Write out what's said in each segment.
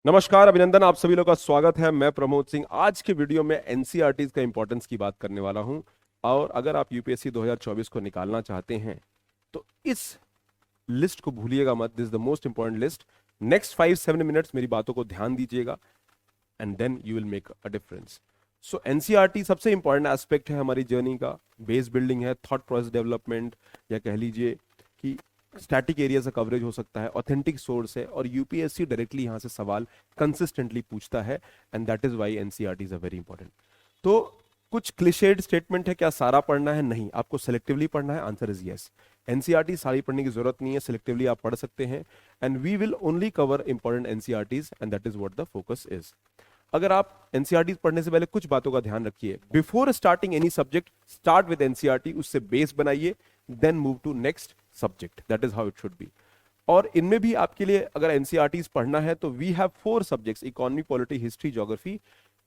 नमस्कार, अभिनंदन, आप सभी लोग का स्वागत है। मैं प्रमोद सिंह। आज के वीडियो में एनसीईआरटीज का इंपॉर्टेंस की बात करने वाला हूं। और अगर आप यूपीएससी 2024 को निकालना चाहते हैं तो इस लिस्ट को भूलिएगा मत। This is the most important list. Next 5-7 minutes मेरी बातों को ध्यान दीजिएगा and then you will make a difference. So NCERT सबसे इंपॉर्टेंट एस्पेक्ट है हमारी जर्नी का। बेस बिल्डिंग है, थॉट प्रोसेस डेवलपमेंट, या कह लीजिए कि स्टैटिक एरिया से कवरेज हो सकता है, ऑथेंटिक सोर्स है, और यूपीएससी डायरेक्टली यहां से सवाल कंसिस्टेंटली पूछता है and that is why NCERT is a very important. तो कुछ क्लिशेड स्टेटमेंट है, क्या सारा पढ़ना है? नहीं, आपको सेलेक्टिवली पढ़ना है। Answer is yes. एनसीईआरटी सारी पढ़ने की जरूरत नहीं है, सेलेक्टिवली आप पढ़ सकते हैं and we will only cover important NCERTs and that is what the focus is. अगर आप एनसीईआरटी पढ़ने से पहले कुछ बातों का ध्यान रखिए। Before starting any subject, start with NCERT, उससे बेस बनाइए, then move to next subject. That is how it should be. और इनमें भी आपके लिए अगर एनसीईआरटीज पढ़ना है तो we have 4 subjects: economy, polity, history, geography.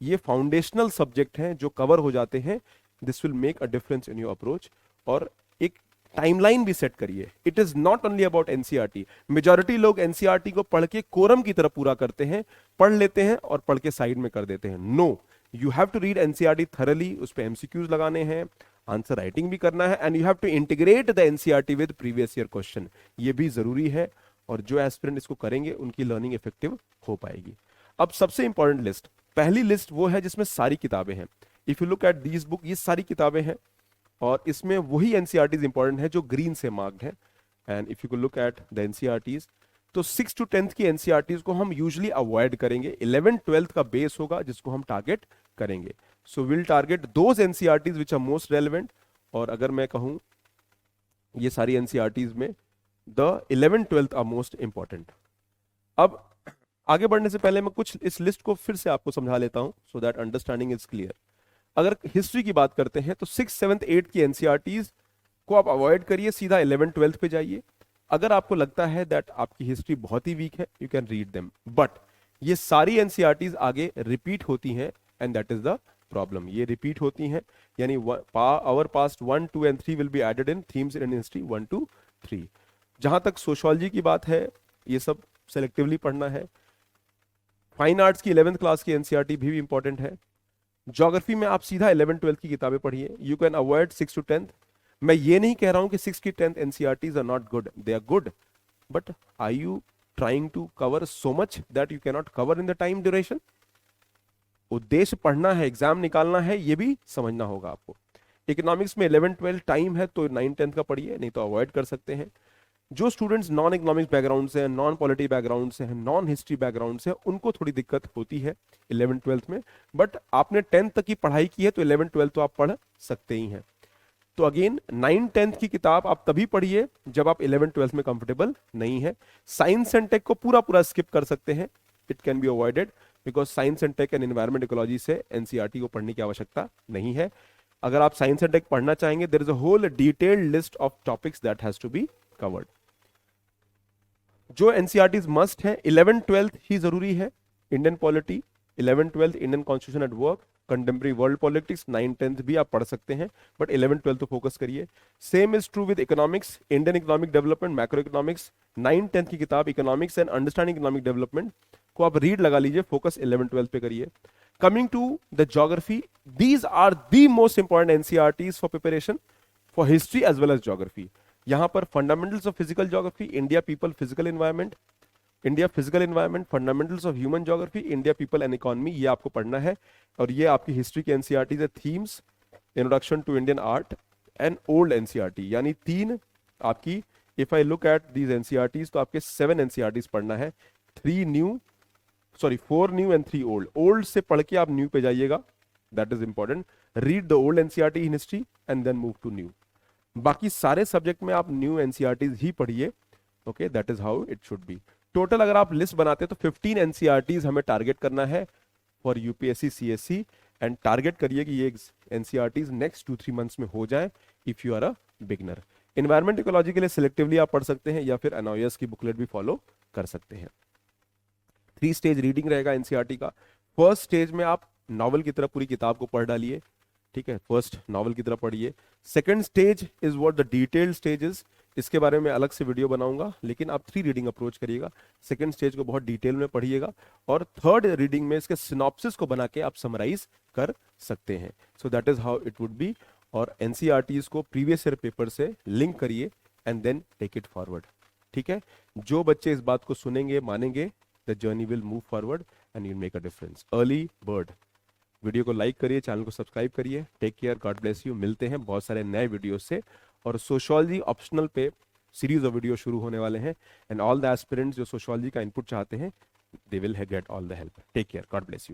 ये फाउंडेशनल सब्जेक्ट हैं जो कवर हो जाते हैं। This will make a difference in your approach. और एक टाइमलाइन भी सेट करिए। It is not only about NCERT. Majority लोग एनसीईआरटी को पढ़ के कोरम की तरह पूरा करते हैं, पढ़ लेते हैं और पढ़ के साइड में कर देते हैं। No, you have to read NCERT thoroughly. उस पर एमसीक्यूज लगाने हैं, आंसर राइटिंग भी करना है, and you have to integrate the NCERT with previous year question. ये भी जरूरी है और जो एस्पिरेंट इसको करेंगे उनकी लर्निंग इफेक्टिव हो पाएगी। अब सबसे इंपॉर्टेंट लिस्ट, पहली लिस्ट वो है जिसमें सारी किताबें हैं। If you look at these book, ये सारी किताबें हैं और इसमें वही एनसीईआरटीज इंपॉर्टेंट है जो ग्रीन से मार्क्ड है। And if you look at the NCERTs, तो 6 to 10th की एनसीईआरटीज को हम यूजुअली अवॉइड करेंगे। 11th-12th का बेस होगा जिसको हम टारगेट करेंगे। So will target those NCERTs which are most relevant. और अगर मैं कहूं ये सारी एनसीईआरटीज में the 11th-12th are most important. अब आगे बढ़ने से पहले मैं कुछ इस लिस्ट को फिर से आपको समझा लेता हूं so that understanding is clear. अगर हिस्ट्री की बात करते हैं तो 6th, 7th, 8th की एनसीईआरटीज को आप अवॉइड करिए, सीधा 11th-12th पे जाइए। अगर आपको लगता है दैट आपकी हिस्ट्री बहुत ही वीक है, you can read them, but ये सारी एनसीईआरटीज आगे रिपीट होती हैं and that is the problem. ये रिपीट होती हैं, यानी our past 1, 2 and 3 will be added in themes in history 1, 2, 3। जहां तक सोशियोलॉजी की बात है, ये सब सेलेक्टिवली पढ़ना है। फाइन आर्ट्स की 11th क्लास की एनसीईआरटी भी इंपॉर्टेंट है। ज्योग्राफी में आप सीधा 11th-12th की किताबें पढ़िए। You can avoid 6 to 10th। मैं ये नहीं कह रहा हूं कि 6 की 10th NCERTs are not good, they are good, but are you trying to cover so much that you can not cover in the time duration? उद्देश्य पढ़ना है, एग्जाम निकालना है, ये भी समझना होगा आपको। इकोनॉमिक्स में 11th-12th टाइम है तो 9th-10th का पढ़िए, नहीं तो अवॉइड कर सकते हैं। जो स्टूडेंट्स नॉन इकोनॉमिक्स बैकग्राउंड से हैं, नॉन पॉलिटी बैकग्राउंड से हैं, नॉन हिस्ट्री बैकग्राउंड से हैं, उनको थोड़ी दिक्कत होती है 11th-12th में, बट आपने 10th तक की पढ़ाई की है तो 11th-12th तो आप पढ़ सकते ही हैं। तो अगेन 9th-10th की किताब आप तभी पढ़िए जब आप 11th-12th में कंफर्टेबल नहीं है। साइंस एंड टेक को पूरा पूरा स्किप कर सकते हैं, it can be avoided, because science and tech and environment ecology से एनसीईआरटी को पढ़ने की आवश्यकता नहीं है। अगर आप साइंस एंड टेक पढ़ना चाहेंगे, there is a whole detailed list of topics that has to be covered. जो एनसीईआरटीज मस्ट है, 11th-12th ही जरूरी है। Indian polity 11th-12th, Indian constitution at work, contemporary world politics 9th-10th भी आप पढ़ सकते हैं, बट 11th-12th तो फोकस करिए। Same is true with economics, Indian economic development, macro economics. 9th-10th की किताब economics and understanding economic development को आप रीड लगा लीजिए, फोकस 11th-12th पे करिए। Coming to the geography, these are the most important NCERTs for preparation for history as well as geography. यहां पर fundamentals of physical geography, India people physical environment, India physical environment, fundamentals of human geography, India people and economy, ये आपको पढ़ना है। और ये आपकी history की एनसीईआरटी है। Themes, introduction to Indian art and old NCERT, यानी 3 आपकी। If I look at these NCERTs तो आपके 7 एनसीईआरटीज पढ़ना है, 4 न्यू एंड 3 ओल्ड। ओल्ड से पढ़ के आप न्यू पे जाइएगा, that is important. Read the old NCERT in history and then move to new. बाकी सारे सब्जेक्ट में आप न्यू एनसीईआरटीज ही पढ़िए। Okay, that is how it should be. Total अगर आप लिस्ट बनाते हैं तो 15 एनसीईआरटीज हमें टारगेट करना है for UPSC CSC, and target करिए कि ये एनसीईआरटीज नेक्स्ट 2-3 मंथ्स में हो जाए if you are a beginner. Environment ecology के लिए सिलेक्टिवली आप पढ़ सकते हैं या फिर एनओएस की बुकलेट भी फॉलो कर सकते हैं। 3 स्टेज रीडिंग रहेगा एनसीईआरटी का। फर्स्ट स्टेज में आप नॉवल की तरह पूरी किताब को पढ़ डालिए, ठीक है, फर्स्ट नॉवल की तरह पढ़िए। Second stage is what the detailed stages, इसके बारे में अलग से वीडियो बनाऊंगा, लेकिन आप 3 रीडिंग अप्रोच करिएगा। सेकंड स्टेज को बहुत डिटेल में पढ़िएगा और थर्ड रीडिंग में इसके सिनॉप्सिस को बना के आप समराइज कर सकते हैं। So that is how it would be. और एनसीईआरटीज को प्रीवियस ईयर पेपर से लिंक करिए and then take it forward. ठीक है, जो बच्चे इस बात को सुनेंगे, मानेंगे, the journey will move forward and you make a difference. Early bird. Video को लाइक करिए, चैनल को सब्सक्राइब करिए। Take care, God bless you. मिलते हैं बहुत सारे नए वीडियो से। और सोशियोलॉजी ऑप्शनल पे सीरीज ऑफ वीडियो शुरू होने वाले हैं एंड ऑल द एस्पिरेंट्स जो सोशियोलॉजी का इनपुट चाहते हैं, they will get all the help. Take care, God bless you.